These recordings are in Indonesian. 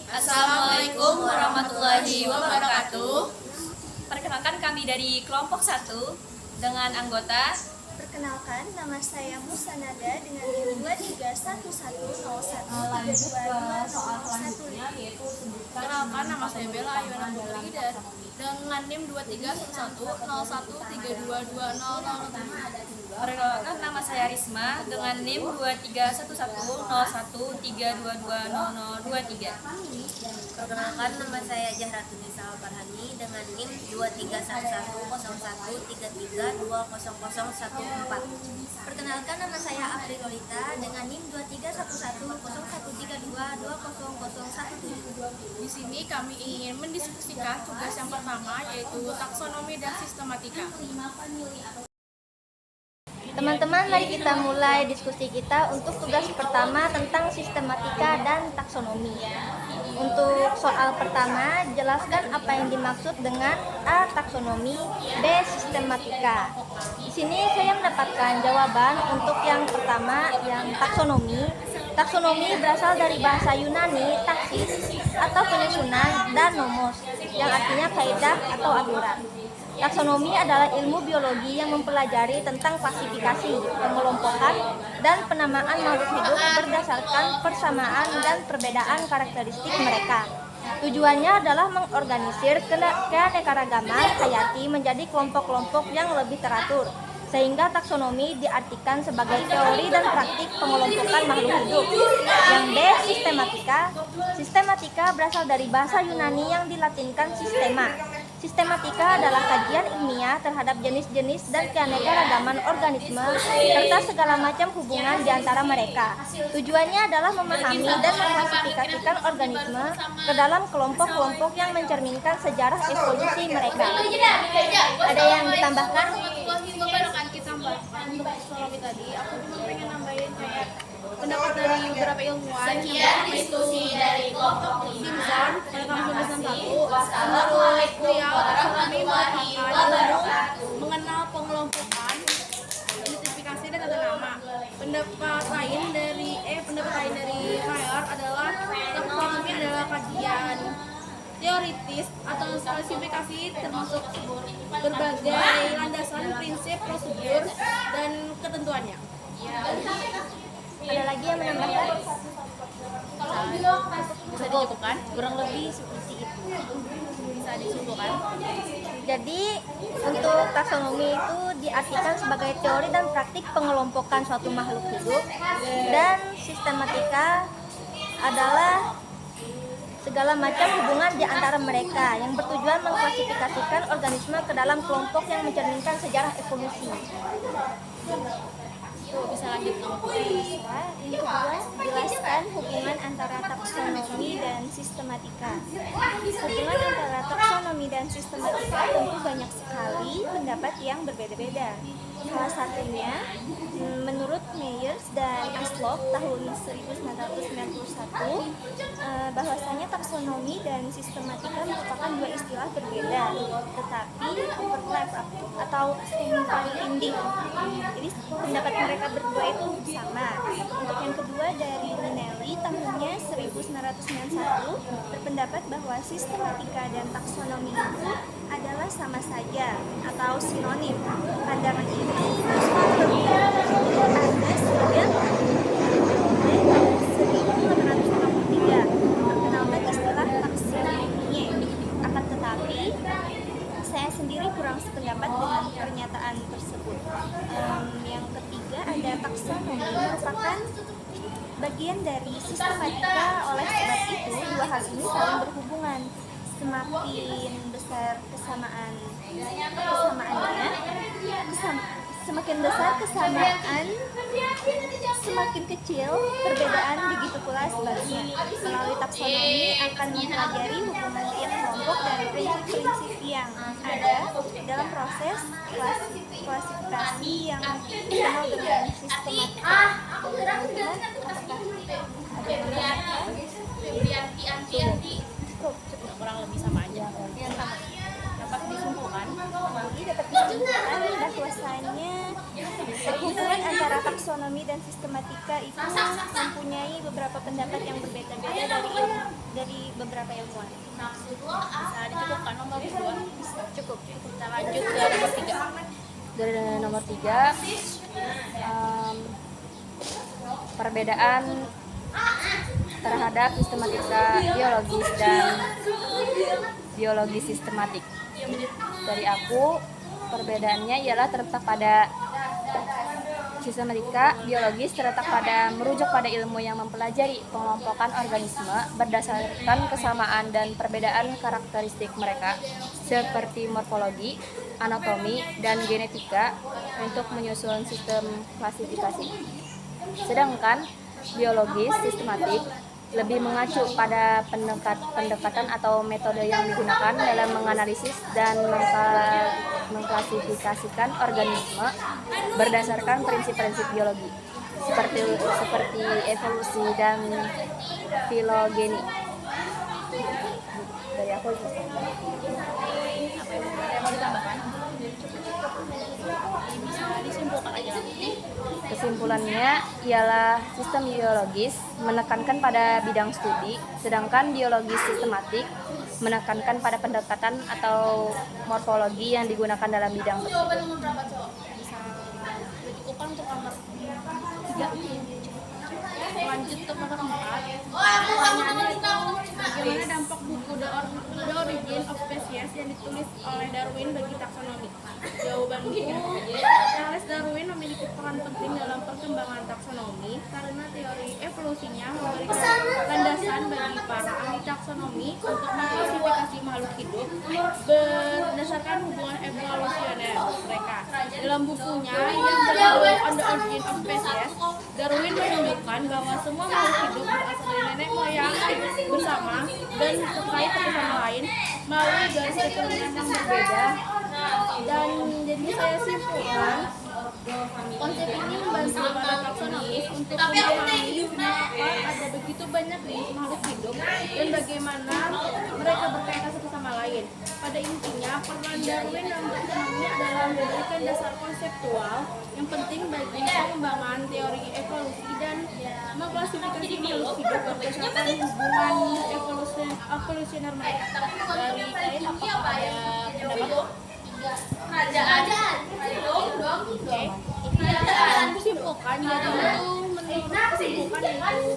Assalamualaikum warahmatullahi wabarakatuh. Perkenalkan, kami dari kelompok 1 dengan anggota. Perkenalkan, nama saya Musanada dengan NIM 231101322201. Perkenalkan, nama saya Bella Ayuana Putri dengan NIM 231101322200. Perkenalkan, nama saya Risma dengan NIM 231103220023. Perkenalkan, nama saya Jahratunisa Farhani dengan NIM 23111013320014. Perkenalkan, nama saya Apri Lolita dengan NIM 231101320017. Di sini kami ingin mendiskusikan tugas yang pertama, yaitu taksonomi dan sistematika. Teman-teman, mari kita mulai diskusi kita untuk tugas pertama tentang sistematika dan taksonomi. Untuk soal pertama, jelaskan apa yang dimaksud dengan A. Taksonomi, B. Sistematika. Di sini saya mendapatkan jawaban untuk yang pertama, yang taksonomi. Taksonomi berasal dari bahasa Yunani taksis atau penyusunan dan nomos, yang artinya kaidah atau aturan. Taksonomi adalah ilmu biologi yang mempelajari tentang klasifikasi, pengelompokan, dan penamaan makhluk hidup berdasarkan persamaan dan perbedaan karakteristik mereka. Tujuannya adalah mengorganisir keanekaragaman hayati menjadi kelompok-kelompok yang lebih teratur, sehingga taksonomi diartikan sebagai teori dan praktik pengelompokan makhluk hidup. Yang B. Sistematika. Sistematika berasal dari bahasa Yunani yang dilatinkan sistema. Sistematika adalah kajian ilmiah terhadap jenis-jenis dan keanekaragaman organisme serta segala macam hubungan di antara mereka. Tujuannya adalah memahami dan mengklasifikasikan organisme ke dalam kelompok-kelompok yang mencerminkan sejarah evolusi mereka. Ada yang ditambahkan? Untuk taksonomi tadi, aku cuma pengen nambahin kayak pendapat dari beberapa ilmuwan. Diskusi dari kelompok Simpson pada tahun 1991, menurut beliau taksonomi merupakan mengenal pengelompokan, identifikasi dan tata nama. Pendapat lain dari Mayer adalah taksonomi adalah kajian teoritis atau klasifikasi termasuk berbagai landasan, prinsip, prosedur, dan ketentuannya. Ada lagi yang menambahkan? Bisa dicukupkan? Kurang lebih seperti itu. Bisa disimpulkan. Jadi untuk taksonomi itu diartikan sebagai teori dan praktik pengelompokan suatu makhluk hidup, dan sistematika adalah segala macam hubungan di antara mereka yang bertujuan mengklasifikasikan organisme ke dalam kelompok yang mencerminkan sejarah evolusi. Bisa lanjut nomor Yang kedua, jelaskan hubungan antara taksonomi dan sistematika. Hubungan antara taksonomi dan sistematika tentu banyak sekali pendapat yang berbeda-beda. Salah satunya, menurut Myers dan Aslov tahun 1991, bahwasanya taksonomi dan sistematika merupakan dua istilah berbeda, tetapi overlap atau saling tindih. Jadi pendapat mereka berdua itu sama. Untuk yang kedua, dari Minelli tahunnya 1991 berpendapat bahwa sistematika dan taksonomi itu adalah sama saja atau sinonim. Pandangan ini ada sejak 1883 memperkenalkan istilah taksonomi. Akan tetapi saya sendiri kurang sependapat dengan pernyataan tersebut. Yang ketiga, ada taksonomi merupakan bagian dari sistematika. Oleh sebab itu, dua hal ini saling berhubungan. Semakin besar semakin kecil perbedaan, begitu pula sebaliknya. Melalui taksonomi akan mempelajari hubungan tiap kelompok dan prinsip-prinsip yang ada dalam proses klasifikasi yang dikenal dengan sistematika. kurang lebih sama aja. Dapat disimpulkan Jadi dapat disimpulkan bahwasanya hubungan antara taksonomi dan sistematika itu mempunyai beberapa pendapat yang berbeda-beda dari beberapa ilmuwan? Bisa dicukupkan nomor 2. Cukup. Kita lanjut ke nomor 3. Dari nomor 3, perbedaan terhadap sistematika biologis dan biologi sistematik. Dari aku, perbedaannya ialah terletak pada sistematika biologis terletak pada merujuk pada ilmu yang mempelajari pengelompokan organisme berdasarkan kesamaan dan perbedaan karakteristik mereka seperti morfologi, anatomi, dan genetika untuk menyusun sistem klasifikasi. Sedangkan biologis sistematik lebih mengacu pada pendekatan atau metode yang digunakan dalam menganalisis dan mengklasifikasikan organisme berdasarkan prinsip-prinsip biologi seperti evolusi dan filogeni. Dari aku itu. Ada mau ditambahkan? Bisa disimpulkan aja. Kesimpulannya ialah sistem biologis menekankan pada bidang studi, sedangkan biologis sistematik menekankan pada pendekatan atau morfologi yang digunakan dalam bidang tersebut. Bisa dicukupkan untuk nomor 3. Lanjut ke nomor 4. Pertanyaannya itu bagaimana dampak buku The Origin of Species yang ditulis oleh Darwin bagi taksonomi? Jawaban buku, Charles Darwin memiliki peran penting dalam perkembangan taksonomi karena teori evolusinya memberikan landasan bagi para ahli taksonomi untuk mengklasifikasi makhluk hidup berdasarkan hubungan evolusioner mereka. Dalam bukunya yang berjudul On the Origin of Species, Darwin menunjukkan bahwa semua makhluk hidup berasal dari nenek moyang bersama dan terkait satu sama lain melalui garis keturunan yang berbeda. Dan jadi saya simpulkan, konsep ini membantu para taksonomis untuk memahami mengapa ada begitu banyak jenis makhluk hidup dan bagaimana mereka berkaitan satu sama lain. Pada intinya, peran Darwin dalam taksonomi adalah memberikan dasar konseptual yang penting bagi pengembangan teori evolusi dan mengklasifikasi makhluk hidup berdasarkan hubungan evolusioner mereka. Dari kalian apakah ada pendapat? Oke. Simpulkan jadi itu menurut kesimpulan itu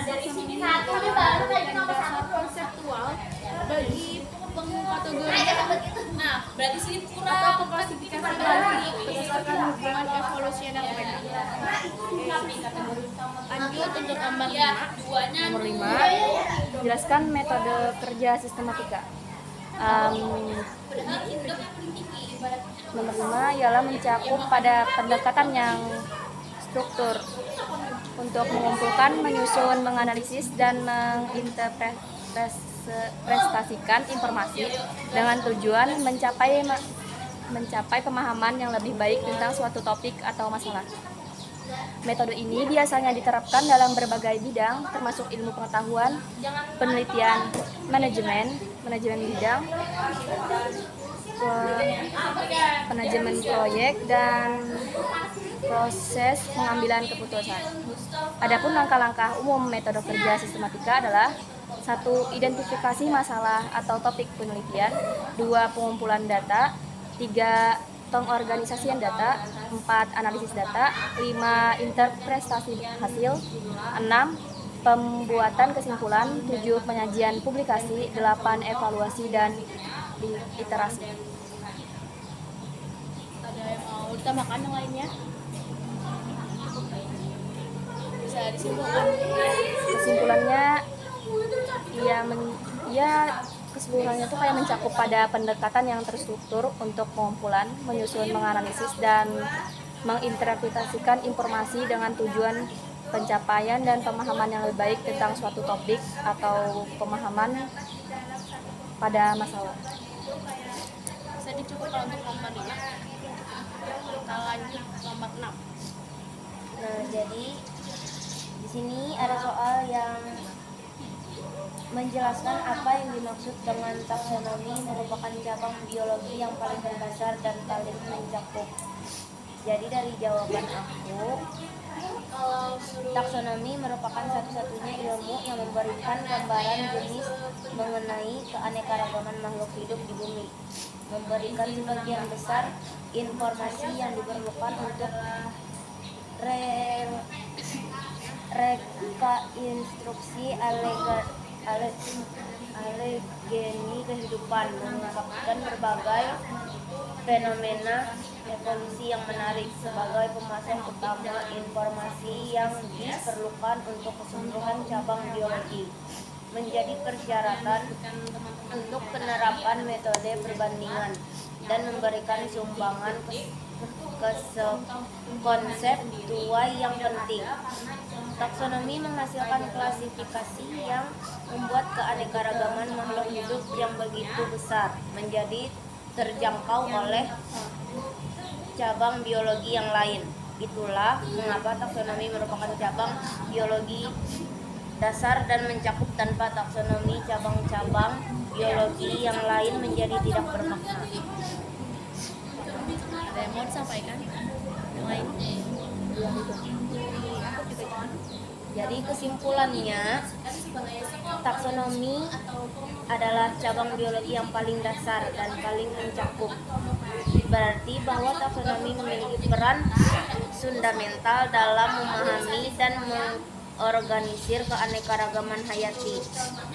dari sini dasar konseptual bagi pengkategorian atau pengklasifikasi makhluk berdasarkan hubungan evolusioner mereka. Lanjut untuk nomor 5. Nomor 5, jelaskan metode kerja sistematika. Nomor 5 ialah mencakup pada pendekatan yang struktur untuk mengumpulkan, menyusun, menganalisis, dan menginterpretasikan informasi dengan tujuan mencapai pemahaman yang lebih baik tentang suatu topik atau masalah. Metode ini biasanya diterapkan dalam berbagai bidang, termasuk ilmu pengetahuan, penelitian, manajemen bidang, manajemen proyek, dan proses pengambilan keputusan. Adapun langkah-langkah umum metode kerja sistematika adalah 1. Identifikasi masalah atau topik penelitian. 2. Pengumpulan data. 3. Pengorganisasian data. 4. Analisis data. 5. Interpretasi hasil. 6. Pembuatan kesimpulan. 7. Penyajian publikasi. 8. Evaluasi dan iterasi. Ada yang mau ditambahkan yang lainnya? Bisa disimpulkan. Kesimpulannya keseluruhannya itu kayak mencakup pada pendekatan yang terstruktur untuk pengumpulan, menyusun, menganalisis, dan menginterpretasikan informasi dengan tujuan pencapaian dan pemahaman yang lebih baik tentang suatu topik atau pemahaman pada masalah. Bisa dicukupkan untuk nomor 5. Kita lanjut nomor 6. Nah, jadi di sini ada soal yang menjelaskan apa yang dimaksud dengan taksonomi merupakan cabang biologi yang paling mendasar dan paling mencakup. Jadi dari jawaban aku, Taksonomi merupakan satu-satunya ilmu yang memberikan gambaran jenis mengenai keanekaragaman makhluk hidup di bumi, memberikan sebagian besar informasi yang diperlukan untuk rekonstruksi alegeni kehidupan, mengungkapkan berbagai fenomena evolusi yang menarik sebagai pemasok utama informasi yang diperlukan untuk keseluruhan cabang biologi, menjadi persyaratan untuk penerapan metode perbandingan dan memberikan sumbangan konseptual yang penting. Taksonomi menghasilkan klasifikasi yang membuat keanekaragaman makhluk hidup yang begitu besar menjadi terjangkau oleh cabang biologi yang lain. Itulah mengapa taksonomi merupakan cabang biologi dasar dan mencakup. Tanpa taksonomi, cabang-cabang biologi yang lain menjadi tidak bermakna. Ada yang mau disampaikan? Yang lain? Jadi kesimpulannya, taksonomi adalah cabang biologi yang paling dasar dan paling mencakup. Berarti bahwa taksonomi memiliki peran fundamental dalam memahami dan mengorganisir keanekaragaman hayati,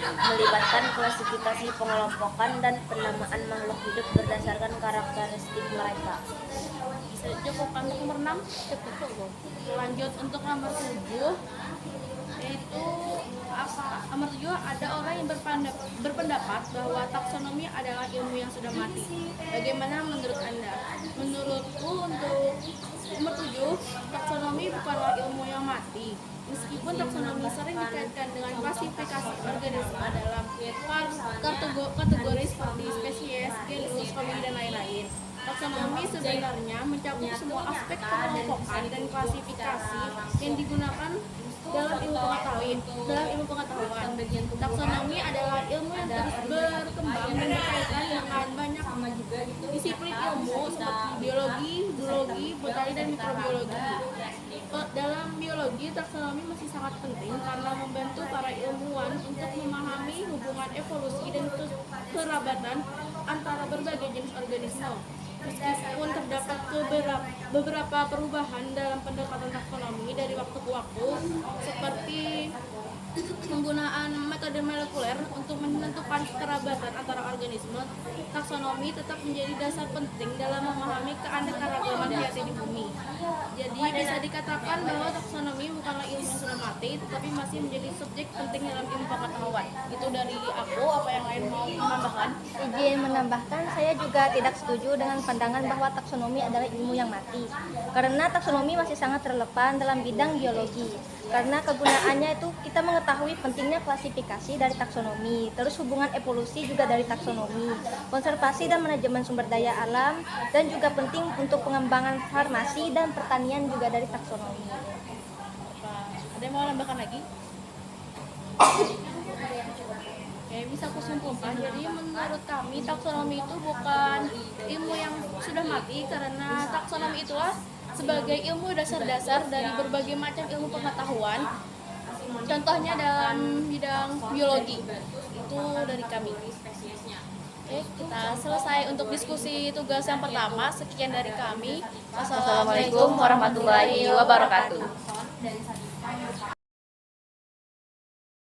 melibatkan klasifikasi, pengelompokan, dan penamaan makhluk hidup berdasarkan karakteristik mereka. Bisa cukupkan untuk nomor 6? Cukup. Lanjut untuk nomor 7, yaitu nomor 7 ada orang yang berpendapat bahwa taksonomi adalah ilmu yang sudah mati. Bagaimana menurut Anda? Menurutku untuk nomor 7, taksonomi bukanlah ilmu yang mati. Meskipun taksonomi sering dikaitkan dengan klasifikasi organisme dalam kategori seperti spesies, genus, famili, dan lain-lain, taksonomi sebenarnya mencakup semua aspek pengelompokan dan klasifikasi yang digunakan dalam ilmu pengetahuan. Taksonomi adalah ilmu yang terus berkembang dan berkaitan dengan banyak disiplin ilmu seperti biologi, zoologi, botani, dan mikrobiologi. Dalam biologi, taksonomi masih sangat penting karena membantu para ilmuwan untuk memahami hubungan evolusi dan kerabatan antara berbagai jenis organisme. Meskipun terdapat beberapa perubahan dalam pendekatan taksonomi dari waktu ke waktu, seperti penggunaan metode molekuler untuk menentukan kerabatan antara organisme, taksonomi tetap menjadi dasar penting dalam memahami keanekaragaman hayati di bumi. Jadi bisa dikatakan bahwa taksonomi bukanlah ilmu yang sudah mati, tetapi masih menjadi subjek penting dalam ilmu pengetahuan. Itu dari aku. Apa yang lain mau menambahkan? Izin menambahkan, saya juga tidak setuju dengan pandangan bahwa taksonomi adalah ilmu yang mati. Karena taksonomi masih sangat relevan dalam bidang biologi. Karena kegunaannya itu kita mengetahui pentingnya klasifikasi dari taksonomi, terus hubungan evolusi juga dari taksonomi, konservasi dan manajemen sumber daya alam, dan juga penting untuk pengembangan farmasi dan pertanian juga dari taksonomi. Ada yang mau menambahkan lagi? Oke, bisa aku simpulkan. Jadi menurut kami taksonomi itu bukan ilmu yang sudah mati, karena taksonomi itulah sebagai ilmu dasar-dasar dari berbagai macam ilmu pengetahuan. Contohnya dalam bidang biologi. Itu dari kami. Oke, kita selesai untuk diskusi tugas yang pertama. Sekian dari kami. Assalamualaikum warahmatullahi wabarakatuh.